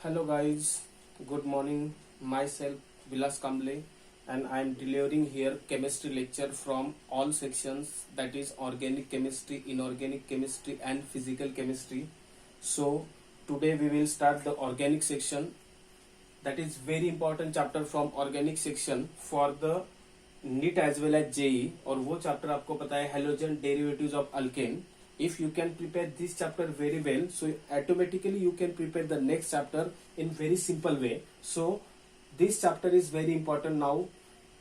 Hello guys, good morning. Myself Vilas Kamble and I am delivering here chemistry lecture from all sections, that is organic chemistry, inorganic chemistry and physical chemistry. So today we will start the organic section. That is very important chapter from organic section for the NEET as well as JEE, और वो chapter आपको पता है halogen derivatives of alkane. If you can prepare this chapter very well, so automatically you can prepare the next chapter in very simple way. So this chapter is very important now.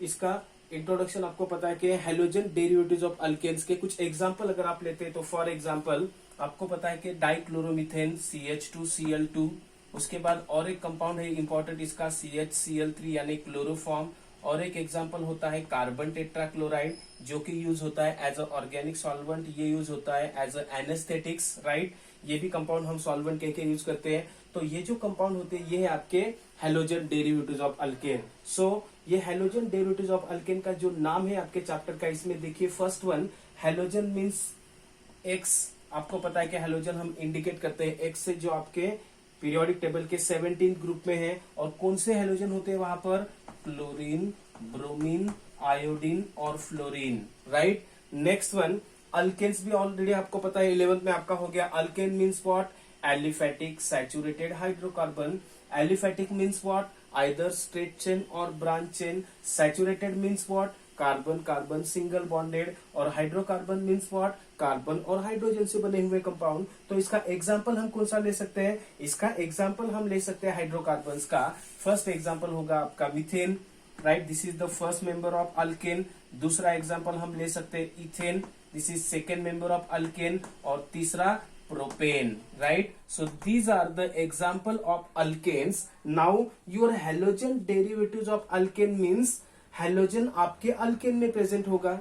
इसका introduction आपको पता है कि halogen derivatives of alkanes के कुछ example अगर आप लेते हैं तो फॉर एग्जांपल आपको पता है कि डाइक्लोरोमीथेन CH2Cl2. उसके बाद और एक कंपाउंड है इंपॉर्टेंट इसका CHCl3 यानी क्लोरोफॉर्म. और एक एग्जांपल होता है कार्बन टेट्राक्लोराइड जो कि यूज होता है एज अ ऑर्गेनिक सॉल्वेंट. ये यूज होता है एज अ एनेस्थेटिक्स, राइट. ये भी कंपाउंड हम सॉल्वेंट कह के यूज करते हैं. तो ये जो कंपाउंड होते हैं ये है आपके हेलोजन डेरिवेटिव्स ऑफ अल्केन. सो ये हेलोजन डेरिवेटिव्स ऑफ अल्केन का जो नाम है आपके चैप्टर का, इसमें देखिए first one halogen means x. आपको पता है कि हेलोजन हम इंडिकेट करते हैं एक्स से, जो आपके पीरियोडिक टेबल के 17 ग्रुप में है. और कौन से हेलोजन होते हैं वहां पर? क्लोरीन, ब्रोमीन, आयोडीन और fluorine, right. Next one alkanes भी ऑलरेडी आपको पता है 11th में आपका हो गया. Alkane means what? Aliphatic saturated hydrocarbon. Aliphatic means what? Either straight chain और branch chain. Saturated means what? Carbon carbon single bonded. और हाइड्रोकार्बन मीन्स व्हाट? कार्बन और हाइड्रोजन से बने हुए कंपाउंड. तो इसका एग्जांपल हम कौन सा ले सकते हैं? इसका एग्जांपल हम ले सकते हैं हाइड्रोकार्बन्स का. फर्स्ट एग्जांपल होगा आपका methane, right. This is the first member of alkane. दूसरा एग्जांपल हम ले सकते हैं ethane. This is second member of alkane. और तीसरा propane, right. So these are the example of alkanes. Now your halogen derivatives of alkane means halogen आपके alkane में present होगा.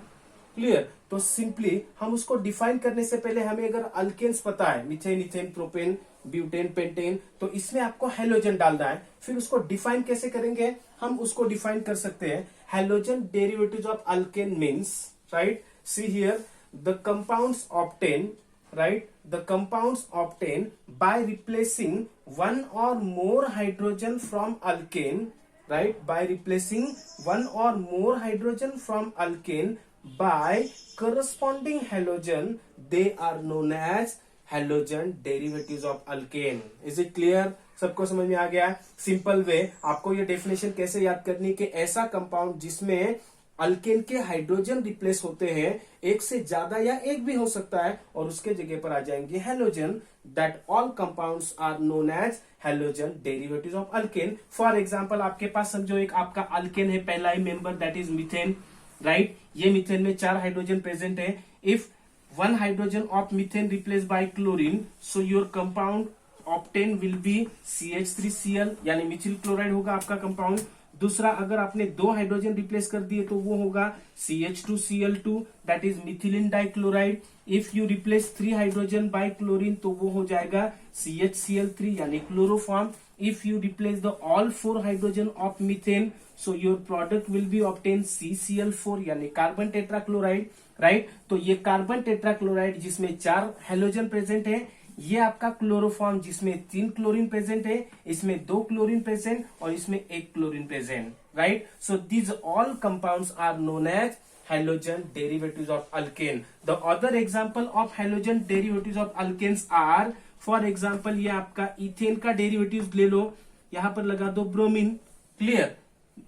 क्लियर. तो सिंपली हम उसको डिफाइन करने से पहले हमें अगर अल्केन्स पता है methane, ethane, propane, butane, pentane, तो इसमें आपको हेलोजन डालना है. फिर उसको डिफाइन कैसे करेंगे? हम उसको डिफाइन कर सकते हैं halogen derivatives of alkane means, right. See here the compounds obtain, right, the compounds obtained by replacing one or more hydrogen from alkane, right, by replacing one or more hydrogen from alkane by corresponding halogen, they are known as halogen derivatives of alkane. Is it clear? सबको समझ में आ गया? Simple way आपको ये definition कैसे याद करनी कि ऐसा कंपाउंड जिसमें अल्केन के हाइड्रोजन रिप्लेस होते हैं, एक से ज्यादा या एक भी हो सकता है, और उसके जगह पर आ जाएंगे halogen. That all compounds are known as halogen derivatives of alkane. For example आपके पास समझो एक आपका अल्केन है, पहला ही member that is methane, right. ये मीथेन में 4 हाइड्रोजन प्रेजेंट है. If 1 hydrogen of methane replace by chlorine, so your compound obtain will be CH3Cl यानी मिथिल क्लोराइड होगा आपका कंपाउंड. दूसरा अगर आपने 2 हाइड्रोजन रिप्लेस कर दिए तो वो होगा CH2Cl2 that is methylene dichloride. If you replace 3 hydrogen bye chlorine तो वो हो जाएगा CHCl3 यानी chloroform. If you replace the all 4 hydrogen of methane, so your product will be obtain CCl4 यानी कार्बन टेट्राक्लोराइड, राइट. तो ये carbon tetrachloride जिसमें 4 halogen present है, ये आपका क्लोरोफॉर्म जिसमें 3 क्लोरीन प्रेजेंट है, इसमें 2 क्लोरीन प्रेजेंट और इसमें 1 chlorine present, right. So these all compounds are known as halogen derivatives of alkane. The other example of halogen derivatives of alkanes are, for example ये आपका इथेन का derivatives ले लो, यहां पर लगा दो bromine. Clear.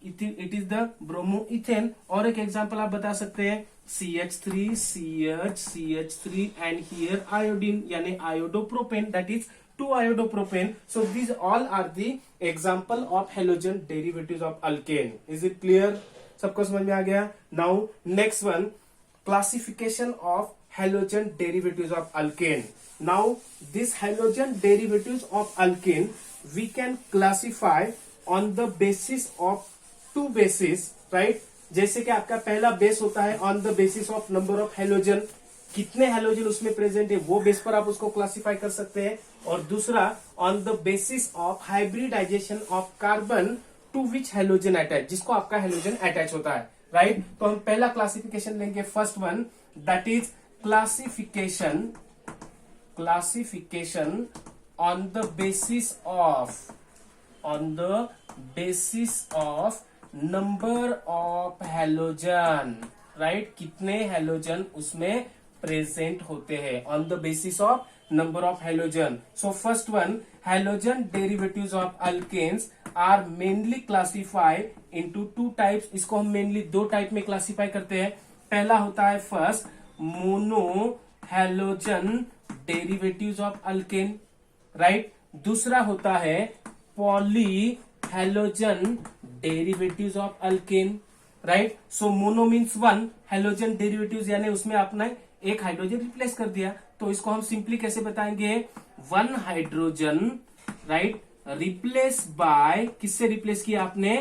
It is the bromo ethane. और एक एग्जांपल आप बता सकते हैं CH3, CH, CH3 and here iodine यानी iodopropane that is 2-iodopropane. So these all are the example of halogen derivatives of alkane. Is it clear? सबको समझ में आ गया? Now next one, classification of halogen derivatives of alkane. Now this halogen derivatives of alkane we can classify on the basis of 2 bases, right. जैसे कि आपका पहला base होता है on the basis of number of halogen, कितने halogen उसमें present है वो बेस पर आप उसको क्लासिफाई कर सकते हैं. और दूसरा on the basis of hybridisation of carbon to which halogen attach, जिसको आपका हेलोजन अटैच होता है, राइट. तो हम पहला क्लासिफिकेशन लेंगे, first one that is classification on the basis of on the basis of number of halogen, right, कितने halogen उसमें प्रेजेंट होते हैं, on the basis of number of halogen. So first one, halogen derivatives of alkanes are mainly classified into two types. इसको हम mainly दो type में classify करते हैं. पहला होता है first mono halogen derivatives of alkane, right. दूसरा होता है poly halogen derivatives of alkane, right. So mono means one, halogen derivatives यानी उसमें आपने एक हाइड्रोजन रिप्लेस कर दिया. तो इसको हम सिंपली कैसे बताएंगे, one hydrogen, right, replace by, किससे रिप्लेस किया आपने,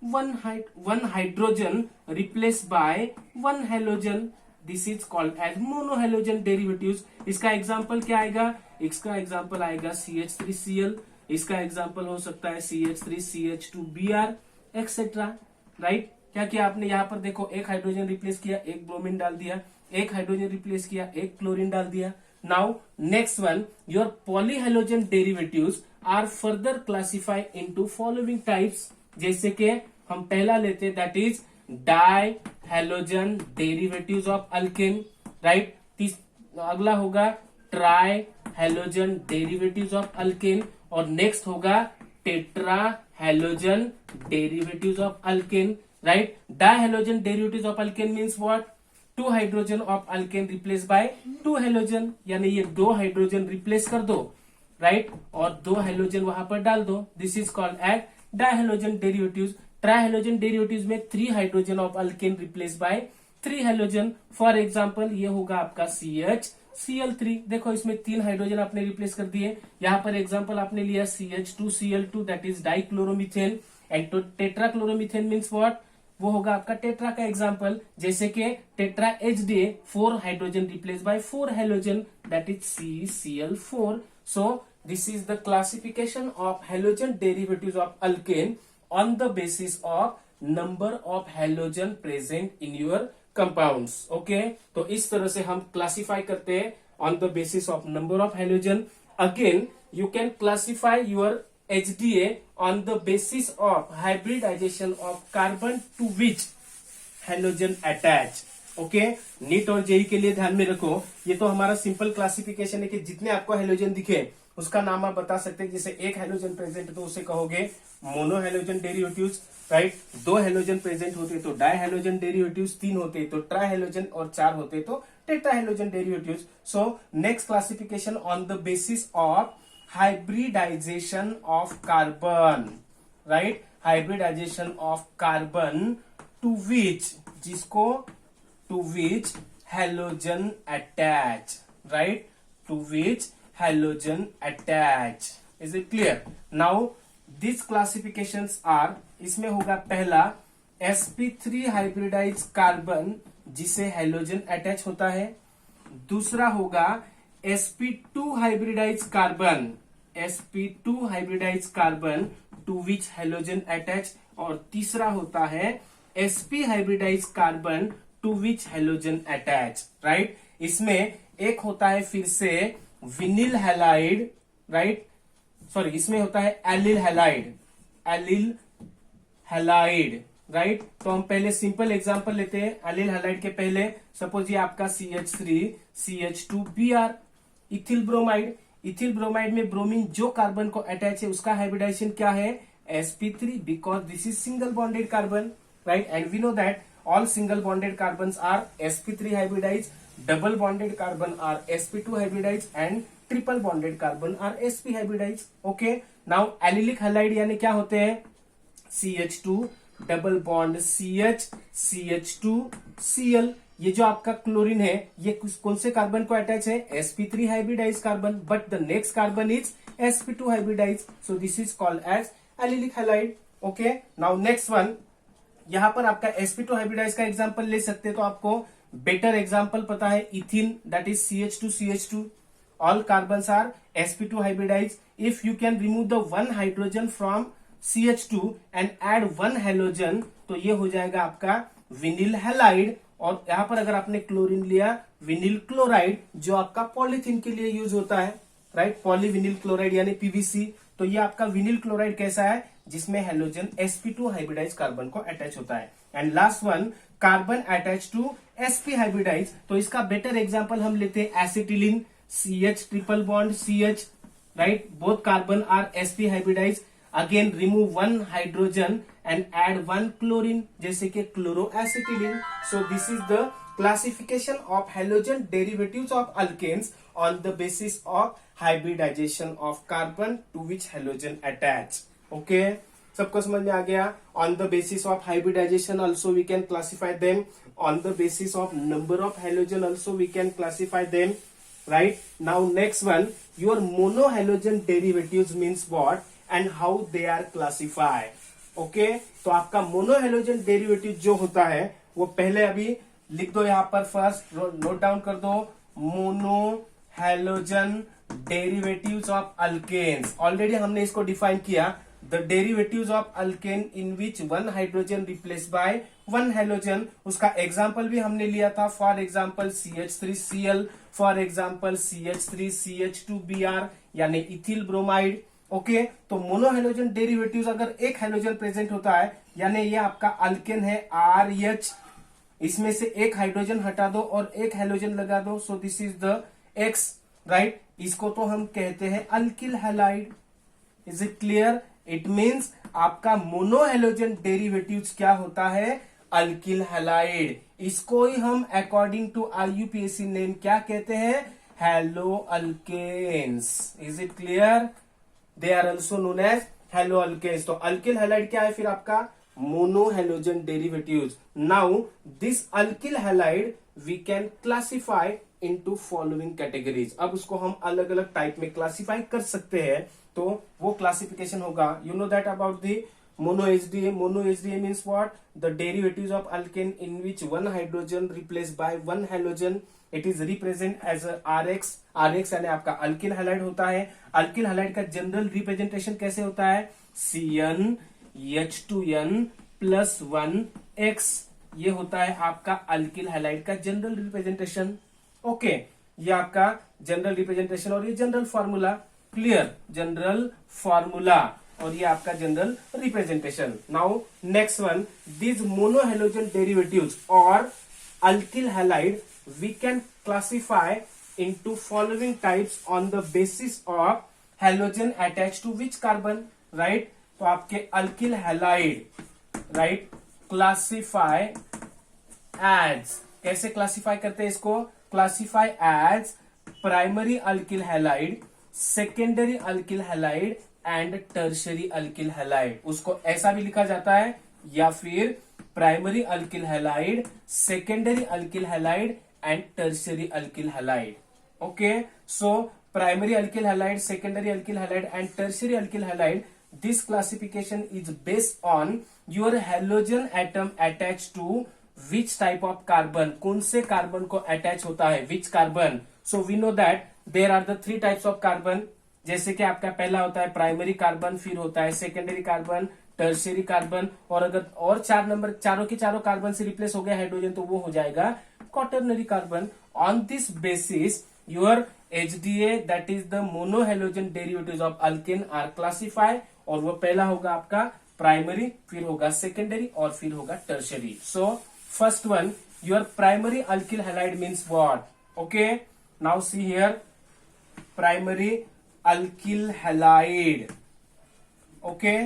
one hydrogen replace by one halogen. This is called as mono halogen derivatives. इसका एग्जांपल क्या आएगा, इसका एग्जांपल आएगा CH3Cl. इसका एग्जांपल हो सकता है CH3CH2Br एक्सेट्रा, राइट. क्या किया आपने यहाँ पर देखो, एक हाइड्रोजन रिप्लेस किया, एक ब्रोमीन डाल दिया, एक हाइड्रोजन रिप्लेस किया, एक क्लोरीन डाल दिया. Now next one, your polyhalogen derivatives are further classified into following types. जैसे कि हम पहला लेते हैं, that is di halogen derivatives of alkane, right. अगला होगा tri halogen derivatives of alkane, और नेक्स्ट होगा tetra halogen derivatives of alkane, right. Di halogen derivatives of alkane means what, two hydrogen of alkane replace by two halogen, यानी ये दो hydrogen replace कर दो, right, और दो हैलोजन वहां पर डाल दो. This is called as dihalogen derivatives. Trihalogen derivatives में three hydrogen of alkane replace by three halogen. For example ये होगा आपका CHCl3. देखो इसमें तीन हाइड्रोजन आपने रिप्लेस कर दिए. यहाँ पर एग्जांपल आपने लिया CH2Cl2, that is dichloromethane. And tetrachloromethane means what, वो होगा आपका टेट्रा का एग्जांपल. जैसे कि tetra HDA, four hydrogen replace by four halogen, that is CCl4. So this is the classification of halogen derivatives of alkane on the basis of number of halogen present in your compounds. Okay, तो इस तरह से हम classify करते हैं on the basis of number of halogen. Again, you can classify your HDA on the basis of hybridization of carbon to which halogen attach. Okay, NEET और JEE के लिए ध्यान में रखो, ये तो हमारा सिंपल क्लासिफिकेशन है कि जितने आपको हैलोजन दिखे उसका नाम आप बता सकते हैं. जैसे एक हैलोजन प्रेजेंट है तो उसे कहोगे मोनो हैलोजन डेरिवेटिव्स, राइट. दो हैलोजन प्रेजेंट होते तो डाई हैलोजन डेरिवेटिव्स, तीन होते तो ट्राई हैलोजन, और चार होते तो tetra halogen derivatives. So next classification on the basis of hybridisation of carbon, right, hybridisation of carbon to which, जिसको to which halogen attach, right, to which halogen attach. Is it clear? Now these classifications are, इसमें होगा पहला sp3 hybridized carbon जिसे halogen attach होता है. दूसरा होगा sp2 hybridized carbon, sp2 hybridized carbon to which halogen attach. और तीसरा होता है sp hybridized carbon to which halogen attach, right. इसमें एक होता है फिर से विनिल हैलाइड, राइट, सॉरी, इसमें होता है allyl halide, allyl halide, right. तो हम पहले सिंपल एग्जांपल लेते हैं एलिल हैलाइड के पहले. सपोज ये आपका CH3CH2Br, ethyl bromide. Ethyl bromide में ब्रोमीन जो कार्बन को अटैच है उसका हाइब्रिडाइजेशन क्या है, sp3, because this is single bonded carbon, right. And we know that all single bonded carbons are sp3 hybridized, double bonded carbon are sp2 hybridized, and triple bonded carbon are sp hybridized. Okay, now allylic halide यानी क्या होते हैं, CH2 double bond CH, CH2 Cl. ये जो आपका chlorine है ये कौन से कार्बन को अटैच है, sp3 hybridise carbon, but the next carbon is sp2 hybridise. So this is called as allylic halide. Okay, now next one, यहां पर आपका sp2 हाइब्रिडाइज का एग्जांपल ले सकते हैं. तो आपको बेटर एग्जांपल पता है ethene, that is CH2CH2. All carbons are sp2 hybridise. If you can remove the one hydrogen from CH2 and add one halogen, तो ये हो जाएगा आपका विनिल हैलाइड. और यहां पर अगर आपने क्लोरीन लिया, विनिल क्लोराइड, जो आपका पॉलीथीन के लिए यूज होता है, राइट, पॉलीविनिल क्लोराइड यानी PVC. तो ये आपका विनिल क्लोराइड कैसा है, जिसमें हेलोजन sp2 हाइब्रिडाइज कार्बन को अटैच होता है। And last one, carbon attach to sp hybridise, तो इसका बेटर एग्जांपल हम लेते हैं acetylene, CH triple bond CH, right, both carbon are sp hybridise, again remove one hydrogen and add one chlorine, जैसे कि chloroacetylene. So this is the classification of halogen derivatives of alkanes on the basis of hybridization of carbon to which halogen attach. Okay, सबको समझ में आ गया? On the basis of hybridization also we can classify them. On the basis of number of halogen also we can classify them. Right? Now next one, your monohalogen derivatives means what and how they are classified. Okay, तो आपका monohalogen derivative जो होता है वो पहले अभी लिख दो यहां पर, फर्स्ट नोट डाउन कर दो, mono halogen derivatives of alkanes. Already हमने इसको डिफाइन किया, the derivatives of alkane in which one hydrogen replace by one halogen. उसका एग्जांपल भी हमने लिया था, for example CH3Cl, for example CH3CH2Br यानी इथिल ब्रोमाइड। ओके, तो मोनोहेलोजन डेरिवेटिव्स अगर एक हेलोजन प्रेजेंट होता है यानी ये आपका अल्केन है RH, इसमें से एक हाइड्रोजन हटा दो और एक हेलोजन लगा दो, सो this is the X, right. इसको तो हम कहते हैं alkyl halide. Is it clear? It means आपका मोनोहेलोजन डेरिवेटिव्स क्या होता है, अल्किल हैलाइड। इसको ही हम अकॉर्डिंग टू IUPAC नेम क्या कहते हैं, halo alkanes. Is it clear? They are also known as halo alkanes. तो अल्किल हैलाइड क्या है फिर आपका, monohalogen derivatives. Now this alkyl halide we can classify into following categories. अब उसको हम अलग अलग टाइप में क्लासिफाई कर सकते हैं, तो वो क्लासिफिकेशन होगा, you know that about the mono HDA. Mono HDA means what? The derivatives of alkane in which one hydrogen replaced by one halogen. It is represent as a RX. RX यानी आपका alkyl halide होता है। Alkyl halide का general representation कैसे होता है, CN H2N plus 1X, ये होता है आपका अल्किल हैलाइड का जनरल रिप्रेजेंटेशन। ओके, ये आपका जनरल रिप्रेजेंटेशन और ये general formula. Clear? General formula और ये आपका general representation. Now next one, this monohalogen derivatives और alkyl halide we can classify into following types on the basis of halogen attach to which carbon, right. तो आपके alkyl halide, right, classify as, कैसे classify करते हैं इसको, classify as primary alkyl halide, secondary alkyl halide and tertiary alkyl halide. उसको ऐसा भी लिखा जाता है, या फिर primary alkyl halide, secondary alkyl halide and tertiary alkyl halide. Okay, so primary alkyl halide, secondary alkyl halide and tertiary alkyl halide, this classification is based on your halogen atom attached to which type of carbon, कौन से carbon को attach होता है, which carbon. So we know that there are the three types of carbon, जैसे कि आपका पहला होता है प्राइमरी कार्बन, फिर होता है सेकेंडरी कार्बन, टर्शियरी कार्बन, और अगर और 4 नंबर चारों के चारों कार्बन से रिप्लेस हो गया हाइड्रोजन तो वो हो जाएगा quaternary carbon. On this basis your HDA that is the monohalogen derivatives of alkane are classified, और वो पहला होगा आपका प्राइमरी, फिर होगा सेकेंडरी और फिर होगा tertiary. So first one, your primary alkyl halide means what? Okay, now see here, primary alkyl halide. Okay,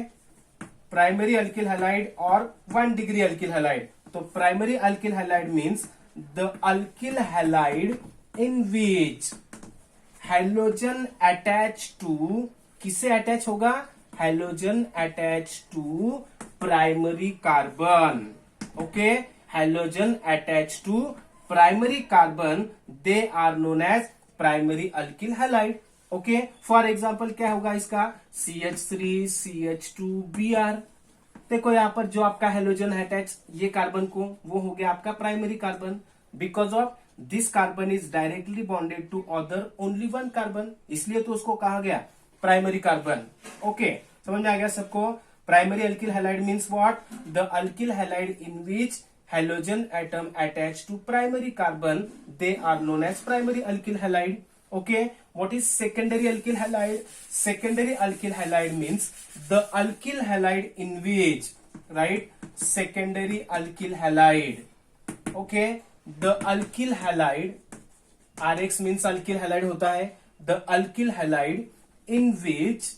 primary alkyl halide और 1 डिग्री अल्किल हैलाइड। तो primary alkyl halide means the alkyl halide in which halogen attach to, किससे attach होगा, halogen attach to primary carbon. Okay, halogen attach to primary carbon, they are known as primary alkyl halide. Okay, for example क्या होगा इसका, CH3CH2Br। देखो यहाँ पर जो आपका हेलोजन अटैच ये कार्बन को, वो हो गया आपका primary carbon, because of this carbon is directly bonded to other only one carbon, इसलिए तो उसको कहा गया प्राइमरी कार्बन। ओके, समझ में आ गया सबको? Primary alkyl halide means what, the alkyl halide in which halogen atom attach to primary carbon, they are known as primary alkyl halide. Okay, what is secondary alkyl halide? Secondary alkyl halide means the alkyl halide in which, right? Secondary alkyl halide. Okay, the alkyl halide, RX means alkyl halide होता है. The alkyl halide in which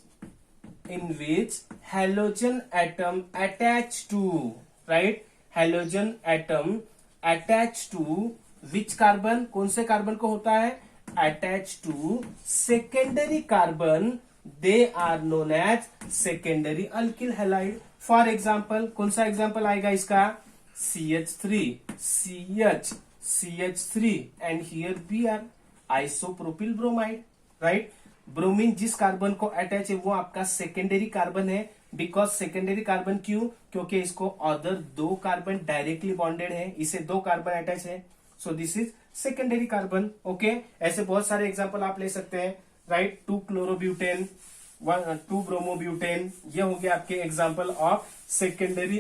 halogen atom attached to, right? Halogen atom attached to which carbon? कौन से carbon को होता है? Attached to secondary carbon, they are known as secondary alkyl halide. For example, कौन सा example आएगा इसका? CH3 and here Br, isopropyl bromide, right? Bromine जिस कार्बन को अटैच है वो आपका सेकेंडरी कार्बन है. बिकॉज सेकेंडरी कार्बन क्यों? क्योंकि इसको अदर दो कार्बन डायरेक्टली बॉन्डेड है, इसे दो कार्बन अटैच है. सो this is secondary carbon. Okay, ऐसे बहुत सारे एग्जांपल आप ले सकते हैं, राइट? 2 क्लोरोब्यूटेन, 2 ब्रोमोब्यूटेन, ये हो गया आपके एग्जांपल ऑफ सेकेंडरी